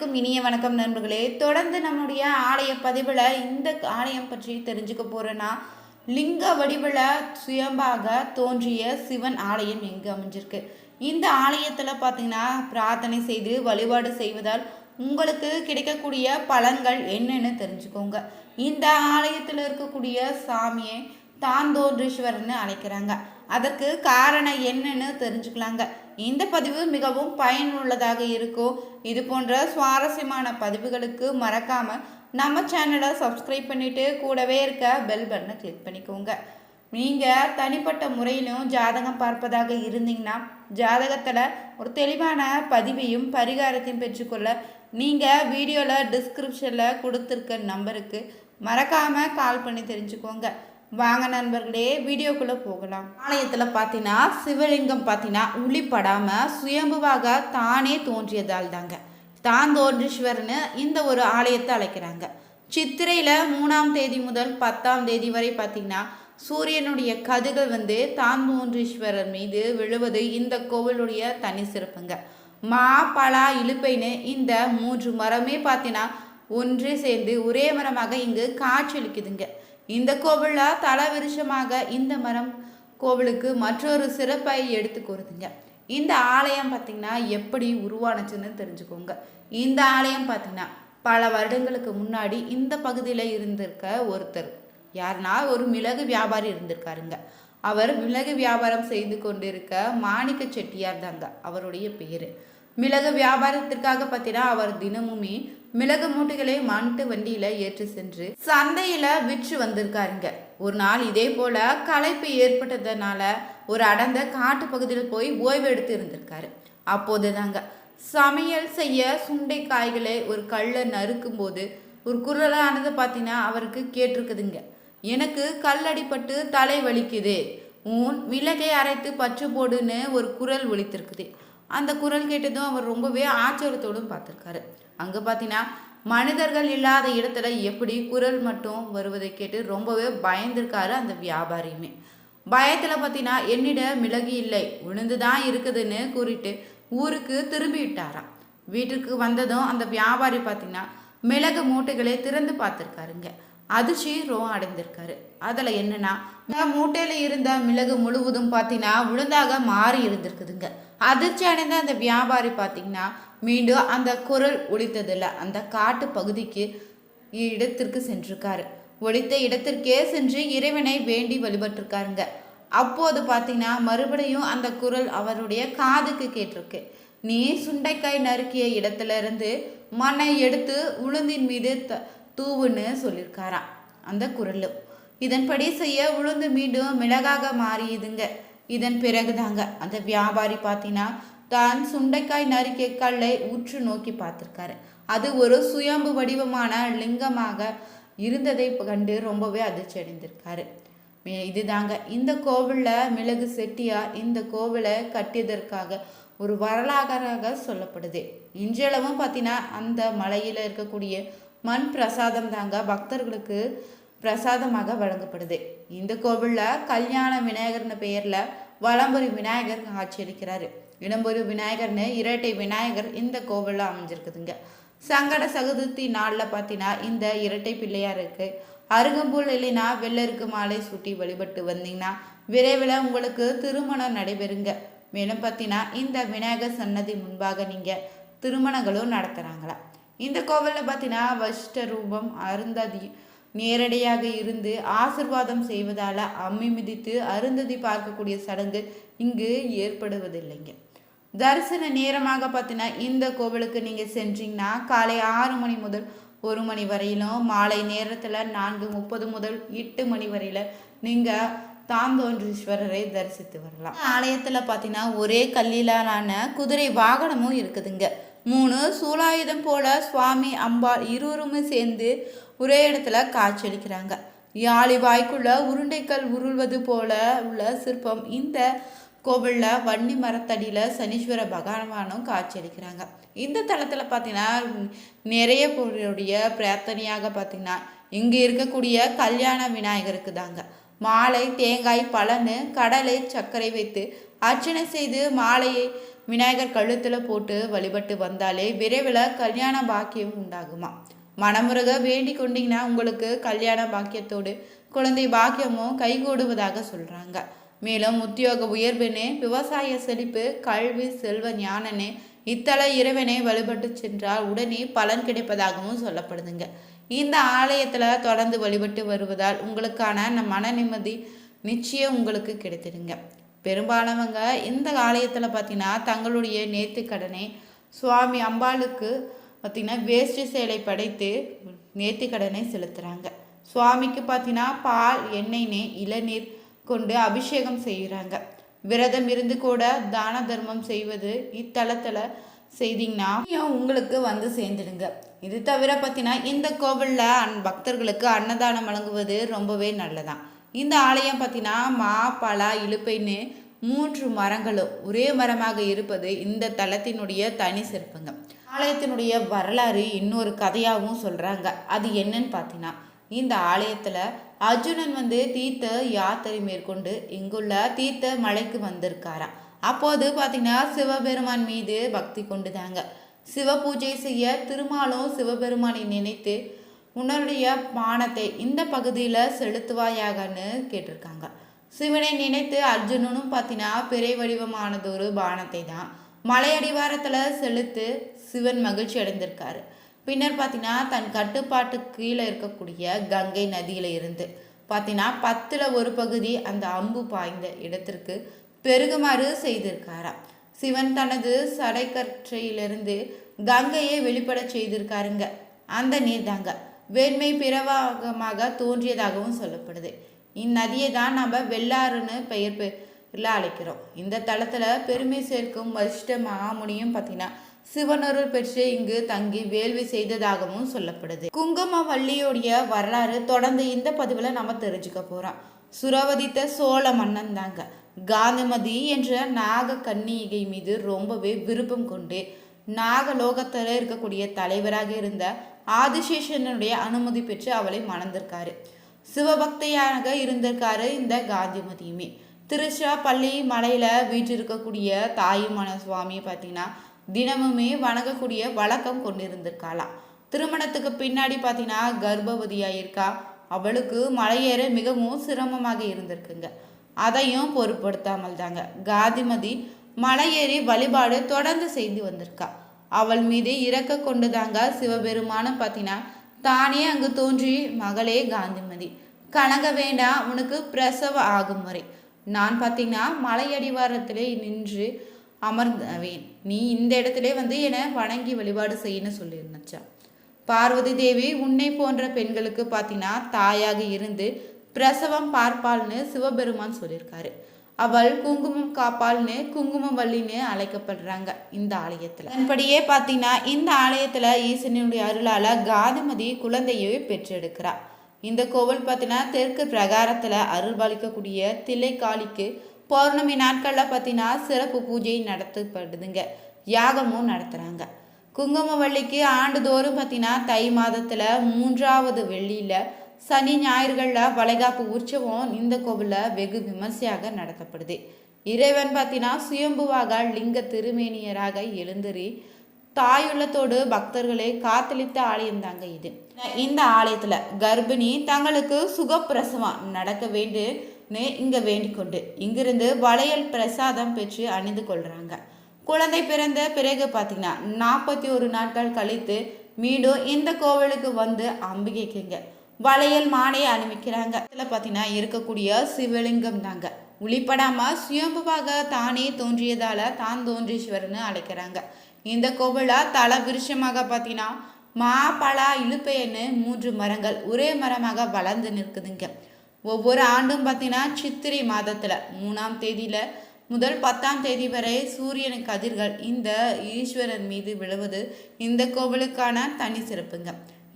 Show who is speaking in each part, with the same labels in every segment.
Speaker 1: இனிய வணக்கம் நண்பர்களே. தொடர்ந்து நம்முடைய ஆலய பதிவில் இந்த ஆலயம் பற்றி தெரிஞ்சுக்க போகிறேன்னா, லிங்க வடிவில் சுயம்பாக தோன்றிய சிவன் ஆலயம் எங்கே அமைஞ்சிருக்கு. இந்த ஆலயத்தில் பார்த்தீங்கன்னா பிரார்த்தனை செய்து வழிபாடு செய்வதால் உங்களுக்கு கிடைக்கக்கூடிய பலன்கள் என்னன்னு தெரிஞ்சுக்கோங்க. இந்த ஆலயத்தில் இருக்கக்கூடிய சாமியை தாந்தோன்றீஸ்வரர்னு அழைக்கிறாங்க. அதற்கு காரணம் என்னன்னு தெரிஞ்சுக்கலாங்க. இந்த பதிவு மிகவும் பயனுள்ளதாக இருக்கும். இது போன்ற சுவாரஸ்யமான பதிவுகளுக்கு மறக்காம நம்ம சேனலை சப்ஸ்கிரைப் பண்ணிட்டு கூடவே இருக்க பெல் பட்டனை கிளிக் பண்ணிக்கோங்க. நீங்கள் தனிப்பட்ட முறையிலும் ஜாதகம் பார்ப்பதாக இருந்தீங்கன்னா ஜாதகத்தில் ஒரு தெளிவான பதிவையும் பரிகாரத்தையும் பெற்றுக்கொள்ள நீங்கள் வீடியோவில் டிஸ்கிரிப்ஷனில் கொடுத்துருக்க நம்பருக்கு மறக்காமல் கால் பண்ணி தெரிஞ்சுக்கோங்க. வாங்க நண்பர்களே, வீடியோக்குள்ளே போகலாம். ஆலயத்தில் பார்த்தீங்கன்னா சிவலிங்கம் பார்த்தீங்கன்னா உளிப்படாமல் சுயம்புவாக தானே தோன்றியதால் தாங்க தாந்தோன்றீஸ்வரன்னு இந்த ஒரு ஆலயத்தை அழைக்கிறாங்க. சித்திரையில் 3ஆம் தேதி முதல் 10ஆம் தேதி வரை பார்த்தீங்கன்னா சூரியனுடைய கதிர்கள் தாந்தோன்றீஸ்வரர் மீது விழுவது இந்த கோவிலுடைய தனி சிறப்புங்க. மா, பலா, இலுப்பைன்னு இந்த 3 மரமே பார்த்தீங்கன்னா ஒன்றே சேர்ந்து ஒரே மரமாக இங்கு காட்சியளிக்குதுங்க. இந்த கோவிலில் தல விருஷமாக இந்த மரம் கோவிலுக்கு மற்றொரு சிறப்பை எடுத்து கூறுதுங்க. இந்த ஆலயம் பார்த்திங்கன்னா எப்படி உருவானுச்சுன்னு தெரிஞ்சுக்கோங்க. இந்த ஆலயம் பார்த்திங்கன்னா பல வருடங்களுக்கு முன்னாடி இந்த பகுதியில் இருந்திருக்க ஒருத்தர் யாருன்னா ஒரு மிளகு வியாபாரி இருந்திருக்காருங்க. அவர் மிளகு வியாபாரம் செய்து கொண்டிருக்க மாணிக்க செட்டியார் தாங்க அவருடைய பேர். மிளகு வியாபாரத்திற்காக பார்த்தீங்கன்னா அவர் தினமுமே மிளகு மூட்டைகளை மாட்டு வண்டியில ஏற்றி சென்று சந்தையில விற்று வந்திருக்காருங்க. ஒரு நாள் இதே போல களைப்பு ஏற்பட்டதுனால ஒரு அடர்ந்த காட்டு பகுதியில் போய் ஓய்வு எடுத்து இருந்திருக்காரு. அப்போது தாங்க சமையல் செய்ய சுண்டைக்காய்களை ஒரு கல்ல நறுக்கும் போது ஒரு குரலானது பார்த்தீங்கன்னா அவருக்கு கேட்டிருக்குதுங்க. எனக்கு கல்லடிப்பட்டு தலை வலிக்குது, உன் மிளகை அரைத்து பற்று போடுன்னு ஒரு குரல் ஒலித்திருக்குது. அந்த குரல் கேட்டதும் அவர் ரொம்பவே ஆச்சரியத்தோடும் பார்த்துருக்காரு. அங்கே பார்த்தீங்கன்னா மனிதர்கள் இல்லாத இடத்துல எப்படி குரல் மட்டும் வருவதை கேட்டு ரொம்பவே பயந்துருக்காரு அந்த வியாபாரியுமே. பயத்தில் பார்த்தீங்கன்னா என்னிடம் மிளகு இல்லை, உளுந்து தான் இருக்குதுன்னு கூறிட்டு ஊருக்கு திரும்பிட்டாராம். வீட்டுக்கு வந்ததும் அந்த வியாபாரி பார்த்தீங்கன்னா மிளகு மூட்டைகளை திறந்து பார்த்துருக்காருங்க. அதிர்ச்சியும் அடைந்திருக்காரு. அதில் என்னன்னா மூட்டையில் இருந்த மிளகு முழுவதும் பார்த்தீங்கன்னா உளுந்தாக மாறி இருந்திருக்குதுங்க. அதிர்ச்சி அடைந்த அந்த வியாபாரி பார்த்தீங்கன்னா மீண்டும் அந்த குரல் ஒலித்ததில்லை அந்த காட்டு பகுதிக்கு இடத்திற்கு சென்றிருக்காரு. ஒலித்த இடத்திற்கே சென்று இறைவனை வேண்டி வழிபட்டிருக்காருங்க. அப்போது பார்த்தீங்கன்னா மறுபடியும் அந்த குரல் அவருடைய காதுக்கு கேட்டிருக்கு. நீ சுண்டைக்காய் நறுக்கிய இடத்துல இருந்து மண்ணை எடுத்து உளுந்தின் மீது தூவுன்னு சொல்லியிருக்காராம் அந்த குரலும். இதன்படி செய்ய உளுந்து மீண்டும் மிளகாக மாறியதுங்க. இதன் பிறகுதாங்க அந்த வியாபாரி பார்த்தீங்கன்னா தான் சுண்டைக்காய் நறுக்கிய கல்லை உற்று நோக்கி பார்த்துருக்காரு. அது ஒரு சுயம்பு வடிவமான லிங்கமாக இருந்ததை கண்டு ரொம்பவே அதிர்ச்சி அடைந்திருக்காரு. இதுதாங்க இந்த கோவிலில் மிளகு செட்டியார் இந்த கோவிலை கட்டியதற்காக ஒரு வரலாறாக சொல்லப்படுது. இன்றளவும் பார்த்தீங்கன்னா அந்த மலையில் இருக்கக்கூடிய மண் பிரசாதம் தாங்க பக்தர்களுக்கு பிரசாதமாக வழங்கப்படுது. இந்த கோவிலில் கல்யாண விநாயகர்னு பெயரில் வலம்புரி விநாயகர் காட்சியளிக்கிறாரு. இடம்புரி விநாயகர்னு இரட்டை விநாயகர் இந்த கோவிலில் அமைஞ்சிருக்குதுங்க. சங்கட சதுர்த்தி நாளில் பார்த்தீங்கன்னா இந்த இரட்டை பிள்ளையாருக்கு அருகம்புல் இல்லைன்னா வெள்ளருக்கு மாலை சூட்டி வழிபட்டு வந்தீங்கன்னா விரைவில் உங்களுக்கு திருமணம் நடைபெறுங்க. மேலும் பார்த்தீங்கன்னா இந்த விநாயகர் சன்னதி முன்பாக நீங்கள் திருமணங்களும் நடத்துகிறாங்களா. இந்த கோவிலில் பார்த்தீங்கன்னா வஷ்ட ரூபம் அருந்ததி நேரடியாக இருந்து ஆசிர்வாதம் செய்வதால் அம்மி மிதித்து அருந்ததி பார்க்கக்கூடிய சடங்கு இங்கு ஏற்படுவதில்லைங்க. தரிசன நேரமாக பார்த்தீங்கன்னா இந்த கோவிலுக்கு நீங்கள் சென்றீங்கன்னா காலை 6 மணி முதல் 1 மணி வரையிலும், மாலை நேரத்தில் 4:30 முதல் 8 மணி வரையில் நீங்கள் தாந்தோன்றீஸ்வரரை தரிசித்து வரலாம். ஆலயத்தில் பார்த்தீங்கன்னா ஒரே கல்லிலான குதிரை வாகனமும் இருக்குதுங்க. 3 சூலாயுதம் போல சுவாமி அம்பாள் இருவருமே சேர்ந்து ஒரே இடத்துல காட்சியளிக்கிறாங்க. யாழி வாய்க்குள்ள உருண்டைக்கல் உருள்வது போல உள்ள சிற்பம் இந்த கோவிலில் வன்னி மரத்தடியில் சனீஸ்வர பகவானும் காட்சியளிக்கிறாங்க. இந்த தளத்தில் பார்த்தீங்கன்னா நிறைய பேருடைய பிரார்த்தனையாக பார்த்தீங்கன்னா இங்கே இருக்கக்கூடிய கல்யாண விநாயகருக்கு தாங்க மாலை, தேங்காய், பழனு, கடலை, சர்க்கரை வைத்து அர்ச்சனை செய்து மாலையை விநாயகர் கழுத்தில் போட்டு வழிபட்டு வந்தாலே விரைவில் கல்யாண பாக்கியம் உண்டாகுமா. மனமுருக வேண்டி கொண்டீங்கன்னா உங்களுக்கு கல்யாண பாக்கியத்தோடு குழந்தை பாக்கியமும் கைகூடுவதாக சொல்கிறாங்க. மேலும் உத்தியோக உயர்வுன்னு, விவசாய செழிப்பு, கல்வி, செல்வ ஞானன்னு இத்தல இறைவனை வழிபட்டு சென்றால் உடனே பலன் கிடைப்பதாகவும் சொல்லப்படுதுங்க. இந்த ஆலயத்தில் தொடர்ந்து வழிபட்டு வருவதால் உங்களுக்கான மன நிம்மதி நிச்சயம் உங்களுக்கு கிடைத்திடுங்க. பெரும்பாலானவங்க இந்த ஆலயத்தில் பார்த்தீங்கன்னா தங்களுடைய நேர்த்தி கடனை சுவாமி அம்பாளுக்கு பார்த்தீங்கன்னா வேஷ்டி சேலை படைத்து நேர்த்தி கடனை செலுத்துகிறாங்க. சுவாமிக்கு பார்த்தீங்கன்னா பால், எண்ணெய், இளநீர் கொண்டு அபிஷேகம் செய்கிறாங்க. விரதம் இருந்து கூட தான தர்மம் செய்வது இத்தலத்தில் செய்தீங்கன்னா உங்களுக்கு வந்து சேர்ந்துடுங்க. இது தவிர பார்த்தீங்கன்னா இந்த கோவிலில் பக்தர்களுக்கு அன்னதானம் வழங்குவது ரொம்பவே நல்லதான். இந்த ஆலயம் பார்த்தீங்கன்னா மா, பலா, இலுப்பைன்னு 3 மரங்களும் ஒரே மரமாக இருப்பது இந்த தலத்தினுடைய தனி சிறப்புங்க. ஆலயத்தினுடைய வரலாறு இன்னொரு கதையாகவும் சொல்கிறாங்க. அது என்னன்னு பார்த்தீங்கன்னா, இந்த ஆலயத்தில் அர்ஜுனன் தீர்த்த யாத்திரை மேற்கொண்டு இங்குள்ள தீர்த்த மலைக்கு வந்திருக்காராம். அப்போது பார்த்தீங்கன்னா சிவபெருமான் மீது பக்தி கொண்டுதாங்க சிவ பூஜை செய்ய திருமாலும் சிவபெருமானை நினைத்து உன்னுடைய பானத்தை இந்த பகுதியில் செலுத்துவாயாகன்னு கேட்டிருக்காங்க. சிவனை நினைத்து அர்ஜுனனும் பார்த்தீங்கன்னா பிறை வடிவமானதொரு பானத்தை தான் மலையடிவாரத்தில் செலுத்து சிவன் மகிழ்ச்சி அடைந்திருக்காரு. பின்னர் பார்த்தீங்கன்னா தன் கட்டுப்பாட்டு கீழே இருக்கக்கூடிய கங்கை நதியில் இருந்து பார்த்தீங்கன்னா 10ல் 1 பகுதி அந்த அம்பு பாய்ந்த இடத்திற்கு பெருகுமாறு செய்திருக்காராம். சிவன் தனது சடைக்கற்றையிலிருந்து கங்கையை வெளிப்பட செய்திருக்காருங்க. அந்த நீர் தாங்க வேண்மை பிரவாகமாக தோன்றியதாகவும் சொல்லப்படுது. இந்நதியை தான் நம்ம வெள்ளாறுன்னு பெயரில் அழைக்கிறோம். இந்த தளத்தில் பெருமை சேர்க்கும் வசிஷ்ட மகாமுனியும் பார்த்தீங்கன்னா சிவனருள் பெற்று இங்கு தங்கி வேள்வி செய்ததாகவும் சொல்லப்படுது. குங்குமவள்ளியோடைய வரலாறு தொடர்ந்து இந்த பதிவில் நம்ம தெரிஞ்சுக்க போகிறோம். சுரவதித்த சோழ மன்னன் தாங்க காந்திமதி என்ற நாக கன்னிகை மீது ரொம்பவே விருப்பம் கொண்டு நாகலோகத்தில் இருக்கக்கூடிய தலைவராக இருந்த ஆதிசேஷனுடைய அனுமதி பெற்று அவளை மணந்திருக்காரு. சிவபக்தியாக இருந்திருக்காரு இந்த காந்திமதியுமே. திருச்சிராப்பள்ளி மலையில வீற்றிருக்கக்கூடிய தாயுமான சுவாமியை பார்த்தீங்கன்னா தினமுமே வணங்கக்கூடிய வழக்கம் கொண்டிருந்திருக்காளாம். திருமணத்துக்கு பின்னாடி பார்த்தீங்கன்னா கர்ப்பவதியாயிருக்கா. அவளுக்கு மலையேற மிகவும் சிரமமாக இருந்திருக்குங்க. அதையும் பொருட்படுத்தாமல் தாங்க காந்திமதி மலையேறி வழிபாடு தொடர்ந்து செய்து வந்திருக்கா. அவள் மீது இறக்க கொண்டு தாங்க சிவபெருமான பார்த்தீங்கன்னா தானே அங்கு தோன்றி, மகளே காந்திமதி, கலங்க வேண்டாம், உனக்கு பிரசவ ஆகும் வரை நான் பார்த்தீங்கன்னா மலையடிவாரத்திலே நின்று அமர்ந்தவேன். நீ இந்த இடத்துல என்னை வணங்கி வழிபாடு செய்யணும்னு சொல்லியிருந்துச்சா. பார்வதி தேவி உன்னை போன்ற பெண்களுக்கு பார்த்தீங்கன்னா தாயாக இருந்து பிரசவம் பார்ப்பாள்னு சிவபெருமான் சொல்லியிருக்காரு. அவள் குங்குமம் காப்பாள்னு குங்குமவள்ளின்னு அழைக்கப்படுறாங்க இந்த ஆலயத்தில். அதன்படியே பார்த்தீங்கன்னா இந்த ஆலயத்தில் ஈசனுடைய அருளால் காந்திமதி குழந்தையை பெற்றெடுக்கிறா. இந்த கோவில் பார்த்தீங்கன்னா தெற்கு பிரகாரத்தில் அருள்பாலிக்கக்கூடிய தில்லைக்காளிக்கு பௌர்ணமி நாட்களில் பார்த்தீங்கன்னா சிறப்பு பூஜை நடத்தப்படுதுங்க. யாகமும் நடத்துகிறாங்க. குங்குமவள்ளிக்கு ஆண்டுதோறும் பார்த்தீங்கன்னா தை மாதத்தில் 3வது வெள்ளியில் சனி ஞாயிறுகளில் வளைகாப்பு உற்சவம் இந்த கோவிலில் வெகு விமர்சையாக நடத்தப்படுது. இறைவன் பார்த்தீங்கன்னா சுயம்புவாக லிங்க திருமேனியராக எழுந்தறி தாயுள்ளத்தோடு பக்தர்களை காத்தளித்த ஆலயம் தாங்க இது. இந்த ஆலயத்தில் கர்ப்பிணி தங்களுக்கு சுகப்பிரசவம் நடக்க வேண்டுன்னு இங்கே வேண்டிக்கொண்டு இங்கிருந்து வளையல் பிரசாதம் பெற்று அணிந்து கொள்கிறாங்க. குழந்தை பிறந்த பிறகு பார்த்தீங்கன்னா 41 நாட்கள் கழித்து மீண்டும் இந்த கோவிலுக்கு அம்பிகைக்குங்க வளையல் மாலை அணிவிக்கிறாங்க. இதில் பார்த்தீங்கன்னா இருக்கக்கூடிய சிவலிங்கம் தாங்க உளிப்படாமல் சுயம்புவாக தானே தோன்றியதால் தான் தோன்றீஸ்வரன்னு அழைக்கிறாங்க. இந்த கோவிலில் தல விருஷமாக பார்த்தீங்கன்னா மா, பலா, இலுப்பைன்னு 3 மரங்கள் ஒரே மரமாக வளர்ந்து நிற்குதுங்க. ஒவ்வொரு ஆண்டும் பார்த்தீங்கன்னா சித்திரை மாதத்தில் 3ஆம் தேதியில் முதல் 10ஆம் தேதி வரை சூரியன் கதிர்கள் இந்த ஈஸ்வரன் மீது விழுவது இந்த கோவிலுக்கான தனி சிறப்புங்க.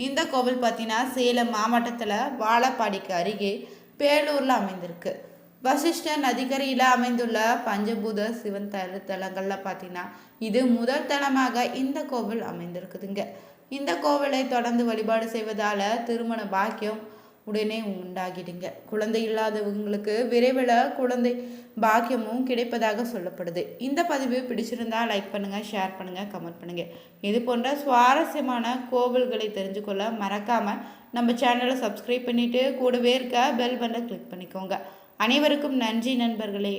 Speaker 1: இந்த கோவில் பார்த்தீங்கன்னா சேலம் மாவட்டத்தில் வாழப்பாடிக்கு அருகே பேலூரில் அமைந்திருக்கு. வசிஷ்ட நதிக்கரையில் அமைந்துள்ள பஞ்சபூத சிவன் தலங்களில் பார்த்தீங்கன்னா இது முதல் தலமாக இந்த கோவில் அமைந்திருக்குதுங்க. இந்த கோவிலை தொடர்ந்து வழிபாடு செய்வதால் திருமண பாக்கியம் உடனே உண்டாகிடுங்க. குழந்தை இல்லாதவங்களுக்கு விரைவில் குழந்தை பாக்கியமும் கிடைப்பதாக சொல்லப்படுது. இந்த பதிவு பிடிச்சிருந்தா லைக் பண்ணுங்கள், ஷேர் பண்ணுங்கள், கமெண்ட் பண்ணுங்கள். இது போன்ற சுவாரஸ்யமான கோவில்களை தெரிஞ்சுக்கொள்ள மறக்காமல் நம்ம சேனலை சப்ஸ்கிரைப் பண்ணிவிட்டு கூடவே இருக்க பெல் பட்டனை கிளிக் பண்ணிக்கோங்க. அனைவருக்கும் நன்றி நண்பர்களே.